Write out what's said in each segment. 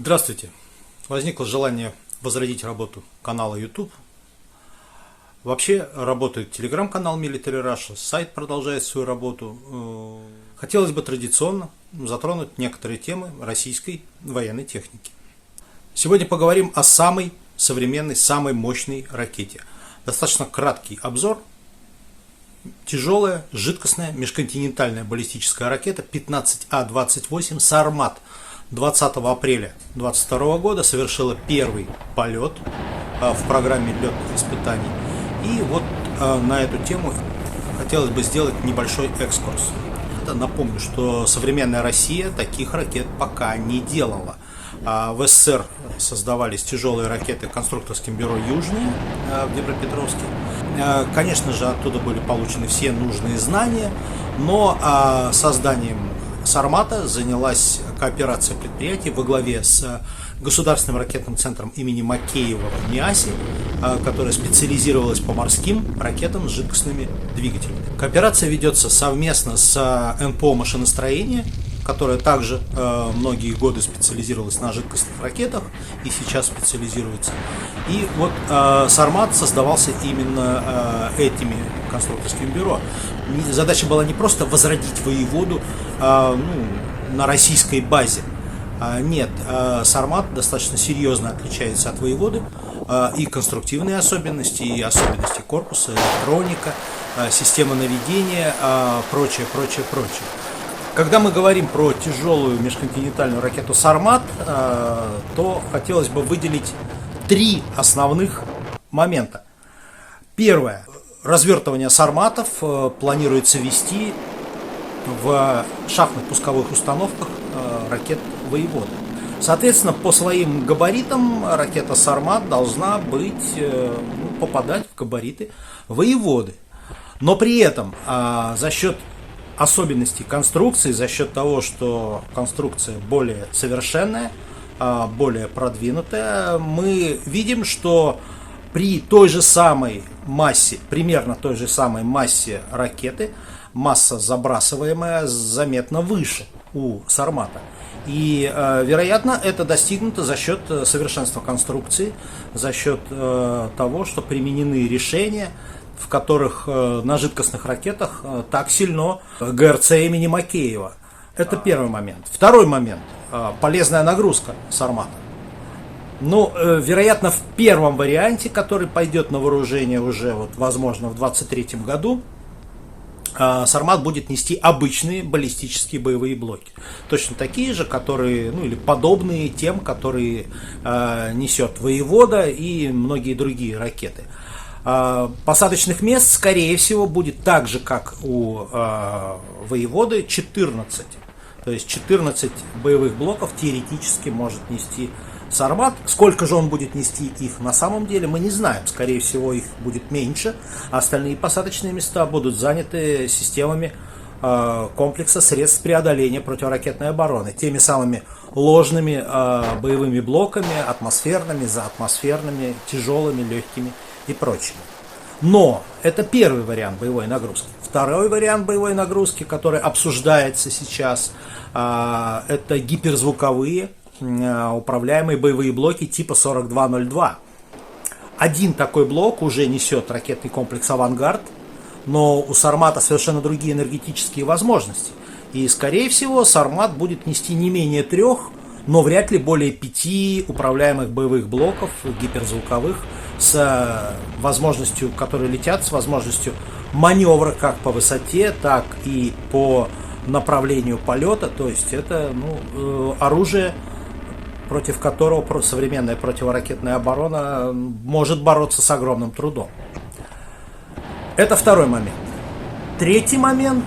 Здравствуйте! Возникло желание возродить работу канала YouTube. Вообще работает телеграм-канал Military Russia, сайт продолжает свою работу. Хотелось бы традиционно затронуть некоторые темы российской военной техники. Сегодня поговорим о самой современной, самой мощной ракете. Достаточно краткий обзор. Тяжелая, жидкостная, межконтинентальная баллистическая ракета 15А-28 «Сармат» 20 апреля 2022 года совершила первый полет в программе летных испытаний. И вот на эту тему хотелось бы сделать небольшой экскурс. Напомню, что современная Россия таких ракет пока не делала. В СССР создавались тяжелые ракеты конструкторским бюро «Южные» в Днепропетровске. Конечно же, оттуда были получены все нужные знания, но созданием «Сармата» занялась кооперация предприятий во главе с Государственным ракетным центром имени Макеева в МИАСе, которая специализировалась по морским ракетам с жидкостными двигателями. Кооперация ведется совместно с НПО «Машиностроение», которая также многие годы специализировалась на жидкостных ракетах и сейчас специализируется. И вот «Сармат» создавался именно этими конструкторскими бюро. Задача была не просто возродить воеводу на российской базе. Нет, «Сармат» достаточно серьезно отличается от воеводы. И конструктивные особенности, и особенности корпуса, электроника, система наведения, прочее. Когда мы говорим про тяжелую межконтинентальную ракету «Сармат», то хотелось бы выделить три основных момента. Первое. Развертывание «Сарматов» планируется вести в шахтных пусковых установках ракет «Воевода». Соответственно, по своим габаритам ракета «Сармат» должна попадать в габариты «Воеводы». Но при этом за счет особенностей конструкции, за счет того, что конструкция более совершенная, более продвинутая, мы видим, что при той же самой массе, примерно той же самой массе ракеты, масса забрасываемая заметно выше у «Сармата». И, вероятно, это достигнуто за счет совершенства конструкции, за счет того, что применены решения, в которых на жидкостных ракетах так сильно ГРЦ имени Макеева. Это первый момент. Второй момент. Полезная нагрузка «Сармата». Вероятно, в первом варианте, который пойдет на вооружение уже, возможно, в 2023 году, «Сармат» будет нести обычные баллистические боевые блоки. Точно такие же, которые, или подобные тем, которые несет «Воевода» и многие другие ракеты. Посадочных мест, скорее всего, будет так же, как у «Воеводы», 14. То есть 14 боевых блоков теоретически может нести «Сармат». Сколько же он будет нести их на самом деле, мы не знаем. Скорее всего, их будет меньше. Остальные посадочные места будут заняты системами комплекса средств преодоления противоракетной обороны. Теми самыми ложными боевыми блоками, атмосферными, заатмосферными, тяжелыми, легкими и прочими. Но это первый вариант боевой нагрузки. Второй вариант боевой нагрузки, который обсуждается сейчас, это гиперзвуковые управляемые боевые блоки типа 4202. Один такой блок уже несет ракетный комплекс «Авангард», но у «Сармата» совершенно другие энергетические возможности. И, скорее всего, «Сармат» будет нести не менее 3, но вряд ли более 5 управляемых боевых блоков гиперзвуковых с возможностью, которые летят, с возможностью маневра как по высоте, так и по направлению полета. То есть это оружие, против которого современная противоракетная оборона может бороться с огромным трудом. Это второй момент. Третий момент,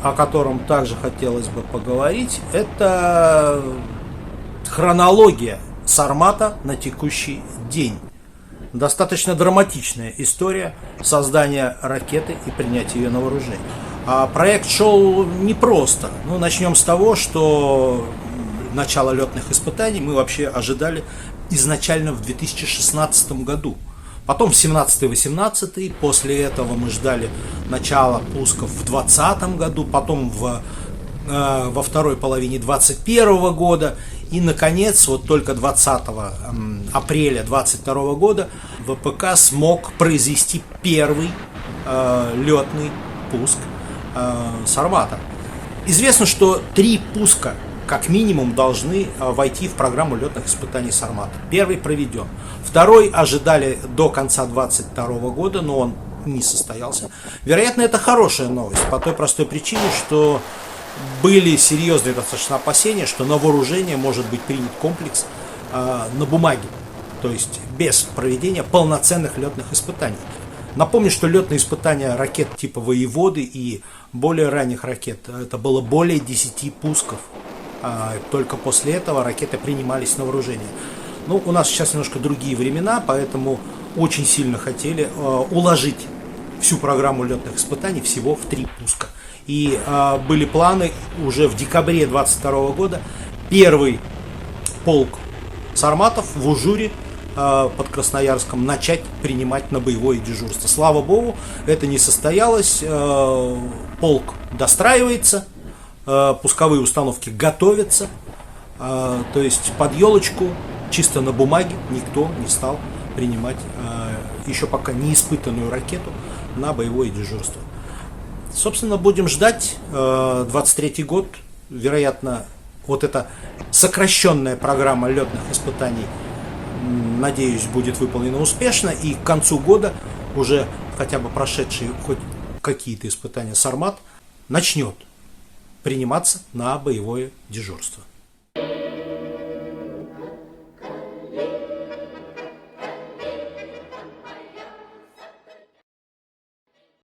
о котором также хотелось бы поговорить, это хронология «Сармата» на текущий день. Достаточно драматичная история создания ракеты и принятия ее на вооружение. Проект шел непросто. Начнем с того, что начало летных испытаний мы вообще ожидали изначально в 2016 году. Потом в 17-18, после этого мы ждали начала пусков в 2020 году, потом во второй половине 2021 года. И, наконец, вот только 20 апреля 2022 года ВПК смог произвести первый летный пуск Сармата. Известно, что 3 пуска как минимум должны войти в программу летных испытаний Сармата. Первый проведен. Второй ожидали до конца 2022 года, но он не состоялся. Вероятно, это хорошая новость по той простой причине, что были серьезные достаточно опасения, что на вооружение может быть принят комплекс на бумаге, то есть без проведения полноценных летных испытаний. Напомню, что летные испытания ракет типа «Воеводы» и более ранних ракет, это было более 10 пусков. Только после этого ракеты принимались на вооружение. Ну, у нас сейчас немножко другие времена, поэтому очень сильно хотели уложить всю программу летных испытаний всего в 3 пуска. И были планы уже в декабре 2022 года первый полк Сарматов в Ужуре под Красноярском начать принимать на боевое дежурство. Слава богу, это не состоялось. Полк достраивается, пусковые установки готовятся. То есть под елочку, чисто на бумаге, никто не стал принимать еще пока не испытанную ракету на боевое дежурство. Собственно, будем ждать 23-й год. Вероятно, вот эта сокращенная программа летных испытаний, надеюсь, будет выполнена успешно. И к концу года уже хотя бы прошедшие хоть какие-то испытания Сармат начнет приниматься на боевое дежурство.